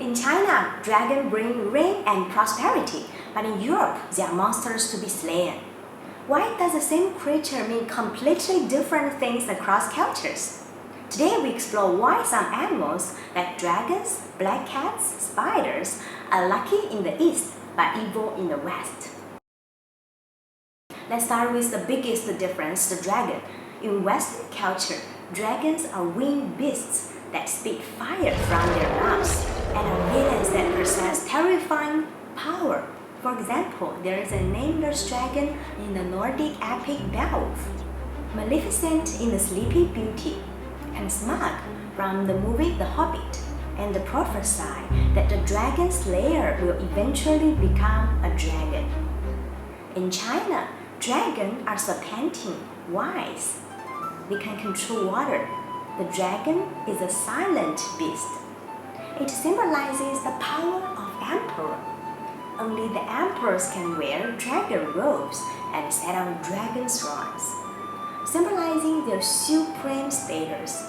In China, dragons bring rain and prosperity, but in Europe, they are monsters to be slain. Why does the same creature mean completely different things across cultures? Today we explore why some animals, like dragons, black cats, spiders, are lucky in the East but evil in the West. Let's start with the biggest difference, the dragon. In Western culture, dragons are winged beasts that spit fire from their mouths and are villains that possess terrifying power. For example, there is a nameless dragon in the Nordic epic Beowulf, Maleficent in the Sleeping Beauty, and Smaug from the movie The Hobbit, and prophesy that the dragon slayer will eventually become a dragon. In China, dragons are serpentine, wise. They can control water. The dragon is a silent beast. It symbolizes the power of emperor. Only the emperors can wear dragon robes and sit on dragon thrones, symbolizing their supreme status.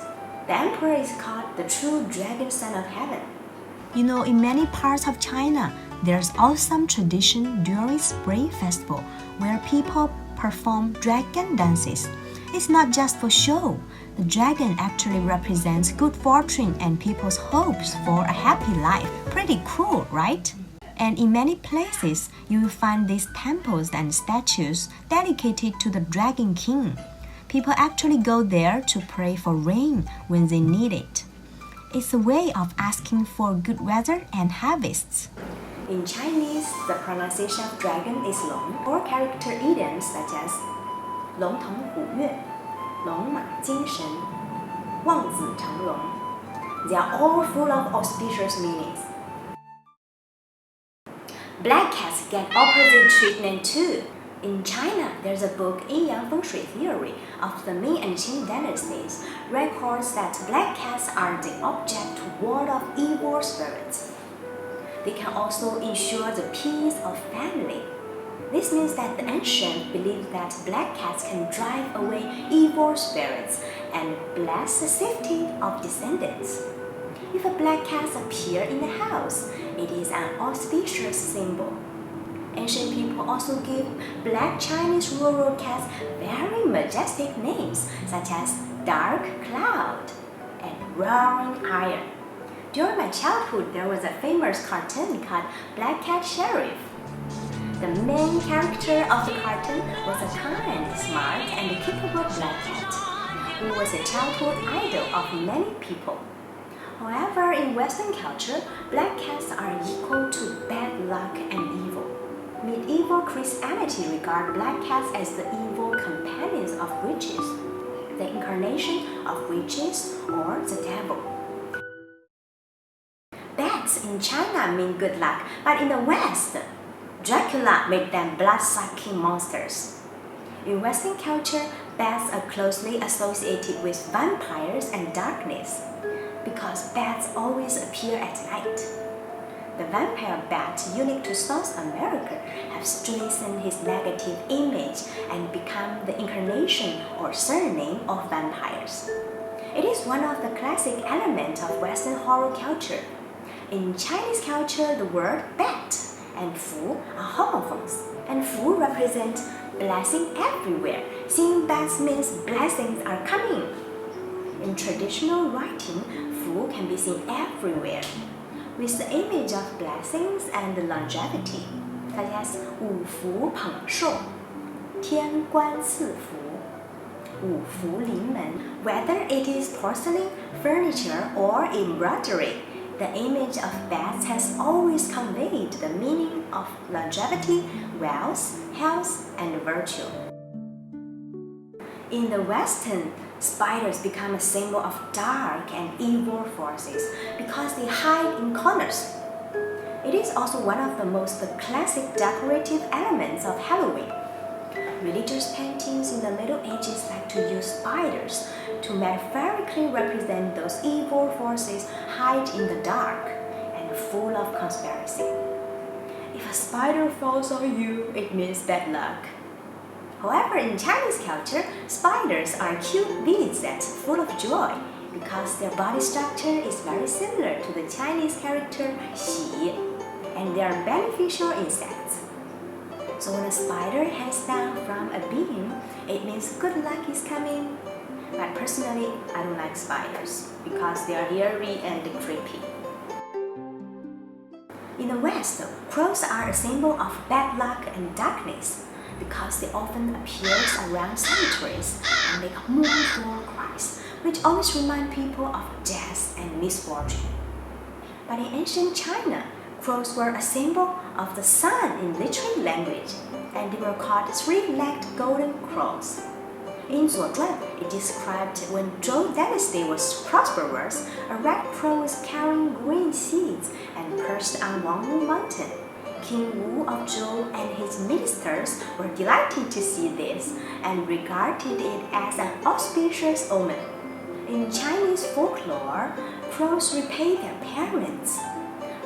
The emperor is called the true dragon son of heaven. You know, in many parts of China, there's awesome tradition during Spring Festival where people perform dragon dances. It's not just for show. The dragon actually represents good fortune and people's hopes for a happy life. Pretty cool, right? And in many places, you will find these temples and statues dedicated to the Dragon King. People actually go there to pray for rain when they need it. It's a way of asking for good weather and harvests. In Chinese, the pronunciation of dragon is long, or character idioms such as 龙腾虎跃, 龙马精神, 望子成龙. They are all full of auspicious meanings. Black cats get opposite treatment too. In China, there's a book, Yin Yang Feng Shui Theory of the Ming and Qing dynasties, records that black cats are the object to ward off evil spirits. They can also ensure the peace of family. This means that the ancients believed that black cats can drive away evil spirits and bless the safety of descendants. If a black cat appears in the house, it is an auspicious symbol. Ancient people also give black Chinese rural cats very majestic names such as Dark Cloud and Roaring Iron. During my childhood, there was a famous cartoon called Black Cat Sheriff. The main character of the cartoon was a kind, smart, and capable black cat, who was a childhood idol of many people. However, in Western culture, black cats are equal to bad luck and evil. Medieval Christianity regarded black cats as the evil companions of witches, the incarnation of witches or the devil. Bats in China mean good luck, but in the West, Dracula made them blood-sucking monsters. In Western culture, bats are closely associated with vampires and darkness, because bats always appear at night. The vampire bat, unique to South America, have strengthened his negative image and become the incarnation or surname of vampires. It is one of the classic elements of Western horror culture. In Chinese culture, the word bat and fu are homophones, and fu represent blessing everywhere. Seeing bats means blessings are coming. In traditional writing, fu can be seen everywhere, with the image of blessings and longevity, such as 五福捧寿, 天官赐福, 五福临门. Whether it is porcelain, furniture, or embroidery, the image of bats has always conveyed the meaning of longevity, wealth, health, and virtue. In the Western, spiders become a symbol of dark and evil forces because they hide in corners. It is also one of the most classic decorative elements of Halloween. Religious paintings in the Middle Ages like to use spiders to metaphorically represent those evil forces hide in the dark and full of conspiracy. If a spider falls on you, it means bad luck. However, in Chinese culture, spiders are cute beings that full of joy. because their body structure is very similar to the Chinese character Xi, and they are beneficial insects. So when a spider hangs down from a beam, it means good luck is coming. But personally, I don't like spiders because they are hairy and creepy. In the West, crows are a symbol of bad luck and darkness because they often appear around cemeteries and make mournful cries, which always remind people of death and misfortune. But in ancient China, crows were a symbol of the sun in literary language, and they were called three-legged golden crows. In Zuozhuan, it described when Zhou dynasty was prosperous, a red crow was carrying green seeds and perched on Wangwu mountain. King Wu of Zhou and his ministers were delighted to see this and regarded it as an auspicious omen. In Chinese folklore, crows repay their parents.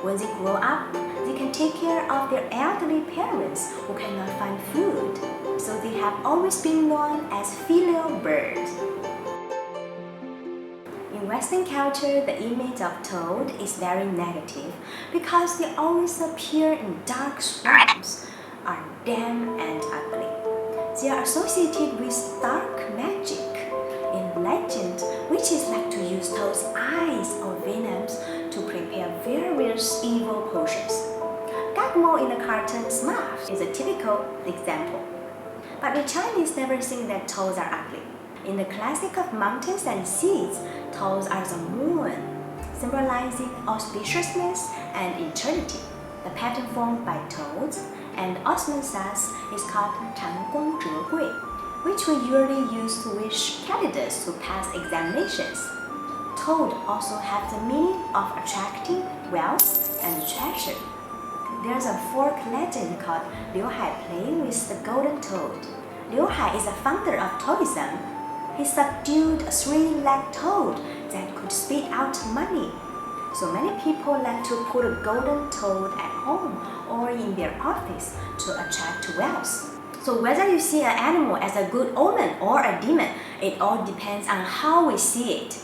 When they grow up, they can take care of their elderly parents who cannot find food, so they have always been known as filial birds. In Western culture, the image of toad is very negative because they always appear in dark swamps, are damp and ugly. They are associated with dark magic. In legend, witches like to use toad's eyes or venoms to prepare various evil potions. Gagmo in the cartoon Smurfs is a typical example. But the Chinese never think that toads are ugly. In the classic of mountains and seas, toads are the moon, symbolizing auspiciousness and eternity. The pattern formed by toads and osmanthus is called 长公折桂, which we usually use to wish candidates to pass examinations. Toad also have the meaning of attracting wealth and treasure. There's a folk legend called Liu Hai playing with the golden toad. Liu Hai is a founder of Taoism. He subdued a three-legged toad that could spit out money. So many people like to put a golden toad at home or in their office to attract wealth. So whether you see an animal as a good omen or a demon, it all depends on how we see it.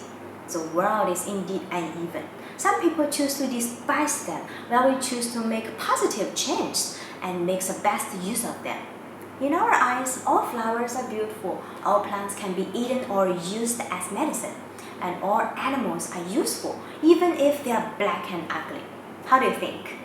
The world is indeed uneven. Some people choose to despise them, while we choose to make positive change and make the best use of them. In our eyes, all flowers are beautiful, all plants can be eaten or used as medicine, and all animals are useful, even if they are black and ugly. How do you think?